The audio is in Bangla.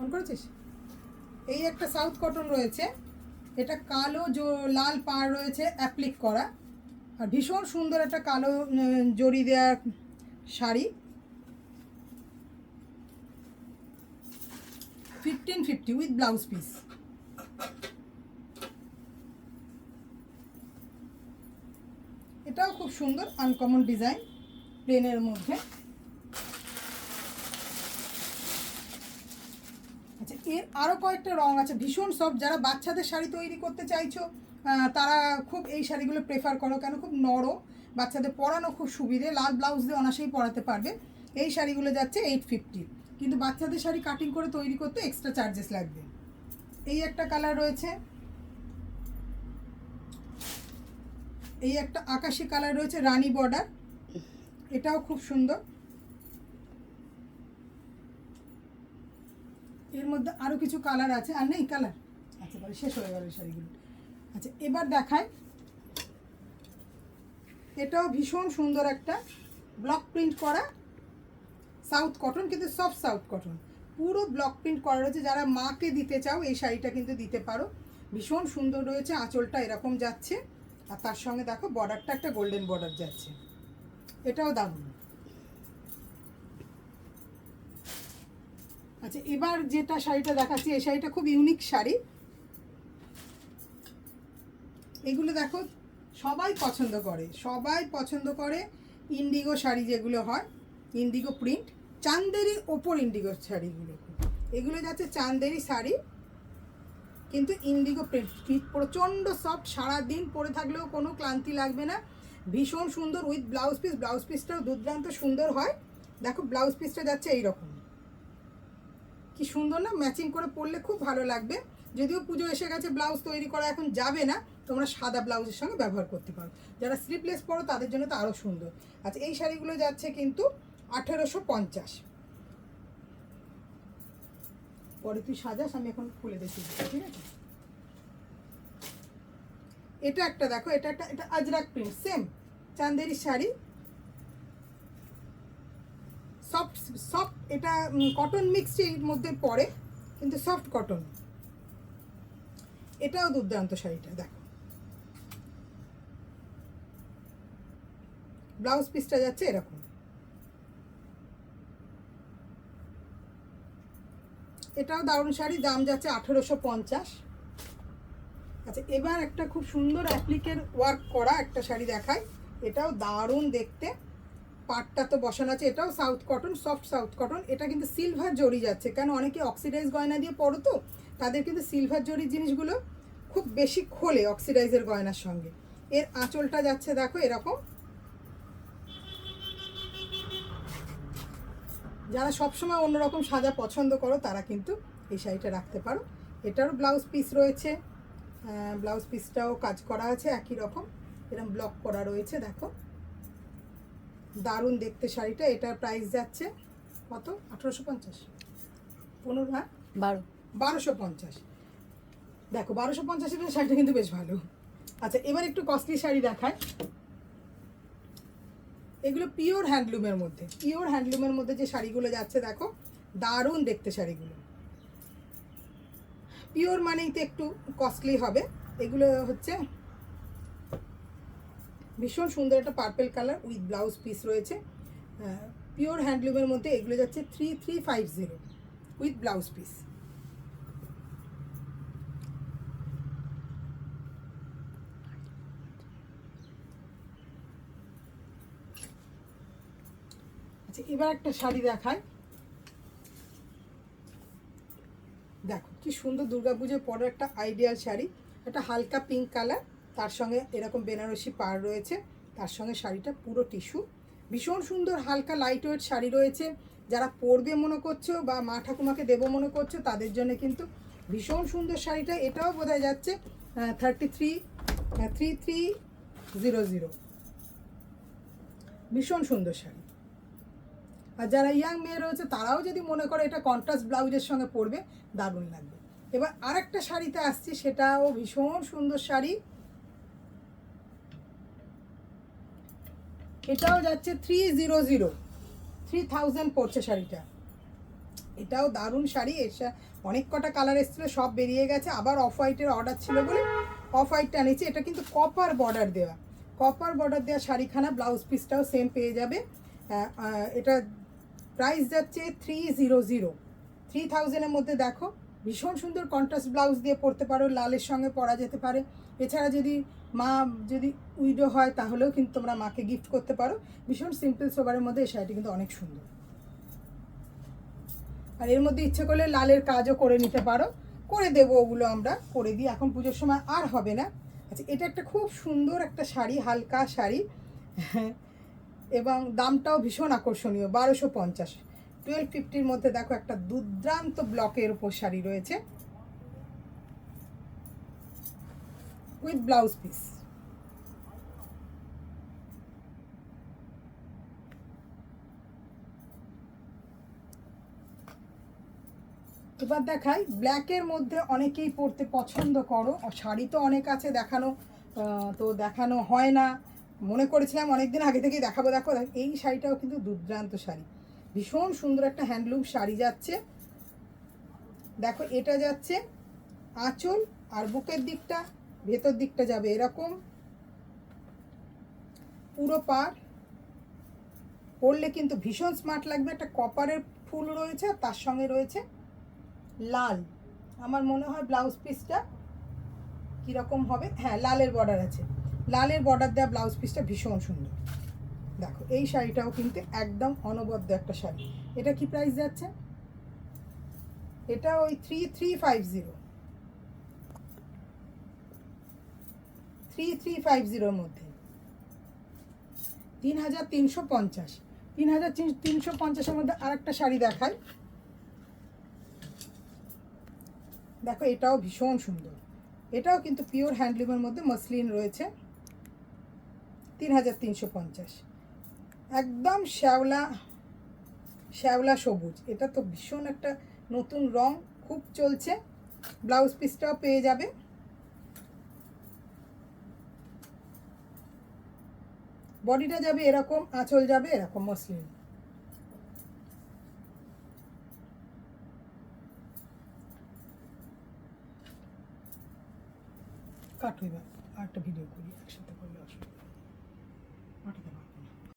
অন করেছিস? এই একটা সাউথ কটন রয়েছে, এটা কালো লাল পাড় রয়েছে অ্যাপ্লিক করা, আর ভীষণ সুন্দর একটা কালো জড়ি দেওয়া শাড়ি। 1550 with blouse piece. এটাও খুব সুন্দর আনকমন ডিজাইন, প্লেনের মধ্যে। আচ্ছা, এর আরও কয়েকটা রং আছে, ভীষণ সফট। যারা বাচ্চাদের শাড়ি তৈরি করতে চাইছো তারা খুব এই শাড়িগুলো প্রেফার করো, কেন খুব নরম, বাচ্চাদের পরানো খুব সুবিধে, লাল ব্লাউজ দিয়ে অনায়াসেই পরাতে পারবে। এই শাড়িগুলো যাচ্ছে 850, কিন্তু বাচ্চাদের শাড়ি কাটিং করে তৈরি করতে এক্সট্রা চার্জেস লাগবে। এই একটা কালার রয়েছে, এই একটা আকাশি কালার রয়েছে রানী বর্ডার, এটাও খুব সুন্দর। এর মধ্যে আরও কিছু কালার আছে, আর নেই কালার? আচ্ছা, তাহলে শেষ হয়ে গেল এই শাড়িগুলো। আচ্ছা, এবার দেখায়, এটাও ভীষণ সুন্দর একটা ব্লক প্রিন্ট করা সাউথ কটন, কিন্তু সফট সাউথ কটন, পুরো ব্লক প্রিন্ট করা রয়েছে। যারা মাকে দিতে চাও এই শাড়িটা কিন্তু দিতে পারো, ভীষণ সুন্দর রয়েছে। আঁচলটা এরকম যাচ্ছে, আর তার সঙ্গে দেখো বর্ডারটা একটা গোল্ডেন বর্ডার যাচ্ছে, এটাও দারুণ। আচ্ছা, এবার যেটা শাড়িটা দেখাচ্ছি, এই শাড়িটা খুব ইউনিক শাড়ি। এগুলো দেখো সবাই পছন্দ করে, সবাই পছন্দ করে ইন্ডিগো শাড়ি যেগুলো হয়, ইন্ডিগো প্রিন্ট, চান্দেরি ওপর ইন্ডিগো শাড়িগুলো। এগুলো যাচ্ছে চান্দেরি শাড়ি, কিন্তু ইন্ডিগো প্রিন্ট, প্রচণ্ড সফট, সারাদিন পরে থাকলেও কোনো ক্লান্তি লাগবে না, ভীষণ সুন্দর উইথ ব্লাউজ পিস। ব্লাউজ পিসটাও দুর্দান্ত সুন্দর হয়। দেখো ব্লাউজ পিসটা যাচ্ছে এইরকম, কি সুন্দর না, ম্যাচিং করে পরলে খুব ভালো লাগবে। যদিও পুজো এসে গেছে, ব্লাউজ তৈরি করা এখন যাবে না, তোমরা সাদা ব্লাউজের সঙ্গে ব্যবহার করতে পারো। যারা স্লিভলেস পরো তাদের জন্য তো আরও সুন্দর। আচ্ছা, এই শাড়িগুলো যাচ্ছে কিন্তু 1850। পরে তুই সাজাস, আমি এখন খুলে দেখি, ঠিক আছে? এটা একটা দেখো, এটা Ajrak print, same Chanderi sari, soft soft, এটা কটন মিক্সড এর মধ্যে পড়ে, কিন্তু সফট কটন। এটাও দুর্দান্ত শাড়িটা, দেখো ব্লাউজ পিসটা যাচ্ছে এরকম। এটাও দারুণ শাড়ি, দাম যাচ্ছে 1850। আচ্ছা, এবার একটা খুব সুন্দর অ্যাপ্লিকের ওয়ার্ক করা একটা শাড়ি দেখায়, এটাও দারুণ দেখতে, পাটটা তো বসানো আছে। এটাও south cotton, soft south cotton. এটা কিন্তু সিলভার জড়ি যাচ্ছে, কেন অনেকে অক্সিডাইজ গয়না দিয়ে পরো তো, তাদের কিন্তু সিলভার জড়ির জিনিসগুলো খুব বেশি খোলে অক্সিডাইজের গয়নার সঙ্গে। এর আঁচলটা যাচ্ছে দেখো এরকম। যারা সবসময় অন্যরকম সাজা পছন্দ করো তারা কিন্তু এই শাড়িটা রাখতে পারো। এটারও ব্লাউজ পিস রয়েছে, ব্লাউজ পিসটাও কাজ করা আছে একই রকম, এরকম ব্লক করা রয়েছে, দেখো দারুণ দেখতে শাড়িটা। এটার প্রাইস যাচ্ছে কত? 1850, 15, হ্যাঁ 1250। দেখো 1250 শাড়িটা কিন্তু বেশ ভালো। আচ্ছা, এবার একটু কস্টলি শাড়ি দেখায়। এগুলো পিওর হ্যান্ডলুমের মধ্যে, পিওর হ্যান্ডলুমের মধ্যে যে শাড়িগুলো যাচ্ছে দেখো, দারুণ দেখতে শাড়িগুলো। পিওর মানেই তো একটু কস্টলি হবে। এগুলো হচ্ছে ভীষণ সুন্দর একটা purple colour with blouse piece রয়েছে, পিওর হ্যান্ডলুমের মধ্যে। এগুলো যাচ্ছে 3350 উইথ ব্লাউজ পিস। আচ্ছা, এবার একটা শাড়ি দেখায়, দেখো কি সুন্দর, দুর্গাপুজোর পরে একটা আইডিয়াল শাড়ি, একটা হালকা পিঙ্ক কালার, তার সঙ্গে এরকম বেনারসি পাড় রয়েছে, তার সঙ্গে শাড়িটা পুরো টিস্যু, ভীষণ সুন্দর হালকা লাইট ওয়েট শাড়ি রয়েছে। যারা পরবে মনে করছো বা মা ঠাকুমাকে দেবো মনে করছো তাদের জন্য কিন্তু ভীষণ সুন্দর শাড়িটা। এটাও বোঝা যাচ্ছে 3300, ভীষণ সুন্দর শাড়ি। আর যারা ইয়াং মেয়ে রয়েছে তারাও যদি মনে করে এটা কন্ট্রাস্ট ব্লাউজের সঙ্গে পরবে, দারুণ লাগবে। এবার আরেকটা শাড়িতে আসছি, সেটাও ভীষণ সুন্দর শাড়ি, এটাও যাচ্ছে 3000 পড়ছে শাড়িটা। এটাও দারুণ শাড়ি। এসে অনেক কটা কালার এসেছিলো, সব বেরিয়ে গেছে, আবার অফ হোয়াইটের অর্ডার ছিল বলে অফ হোয়াইটটা আনিয়েছি। এটা কিন্তু কপার বর্ডার দেওয়া, কপার বর্ডার দেওয়া শাড়িখানা, ব্লাউজ পিসটাও সেম পেয়ে যাবে। এটা প্রাইস যাচ্ছে 300, 3000-এর মধ্যে। দেখো ভীষণ সুন্দর কন্ট্রাস্ট ব্লাউজ দিয়ে পরতে পারো, লালের সঙ্গে পরা যেতে পারে। এছাড়া যদি মা যদি উইডো হয় তাহলেও কিন্তু তোমরা মাকে গিফট করতে পারো। ভীষণ সিম্পল সোবারের মধ্যে এই শাড়িটি কিন্তু অনেক সুন্দর। আর এর মধ্যে ইচ্ছে করলে লালের কাজও করে নিতে পারো, করে দেবো, ওগুলো আমরা করে দিই, এখন পুজোর সময় আর হবে না। আচ্ছা, এটা একটা খুব সুন্দর একটা শাড়ি, হালকা শাড়ি এবং দামটাও ভীষণ আকর্ষণীয়, 1250, 1250-র মধ্যে। দেখো একটা দুর্দান্ত ব্লকের উপর শাড়ি রয়েছে উইথ ব্লাউজ পিস। এবার দেখাই ব্ল্যাকের মধ্যে, অনেকেই পরতে পছন্দ করো, শাড়ি তো অনেক আছে দেখানো, তো দেখানো হয় না, মনে করেছিলাম অনেকদিন আগে থেকেই দেখাবো। দেখো এই শাড়িটাও কিন্তু দুর্দান্ত শাড়ি, ভীষণ সুন্দর একটা হ্যান্ডলুম শাড়ি যাচ্ছে। দেখো এটা যাচ্ছে আঁচল, আর বুকের দিকটা, ভেতর দিকটা যাবে এরকম পুরো পার, পরলে কিন্তু ভীষণ স্মার্ট লাগবে। একটা কপারের ফুল রয়েছে, আর তার সঙ্গে রয়েছে লাল। আমার মনে হয় ব্লাউজ পিসটা কীরকম হবে, হ্যাঁ লালের বর্ডার আছে, লালের বর্ডার দেওয়া ব্লাউজ পিসটা ভীষণ সুন্দর। দেখো এই শাড়িটাও কিন্তু একদম অনবদ্য একটা শাড়ি। এটা কি প্রাইস যাচ্ছে? এটা ওই 3350-এর মধ্যে, 3350, 3350-এর মধ্যে আরেকটা শাড়ি দেখাই। দেখো এটাও ভীষণ সুন্দর, এটাও কিন্তু পিওর হ্যান্ডলুমের মধ্যে মসলিন রয়েছে, 3350, একদম শ্যাওলা শ্যাওলা সবুজ। এটা তো ভীষণ একটা নতুন রং, খুব চলছে। ব্লাউজ পিসটাও পেয়ে যাবে। বডিটা যাবে এরকম, আঁচল যাবে এরকম মসলিন। কাটো, এবার আরেকটা ভিডিও করি একসাথে করলে অসুবিধা।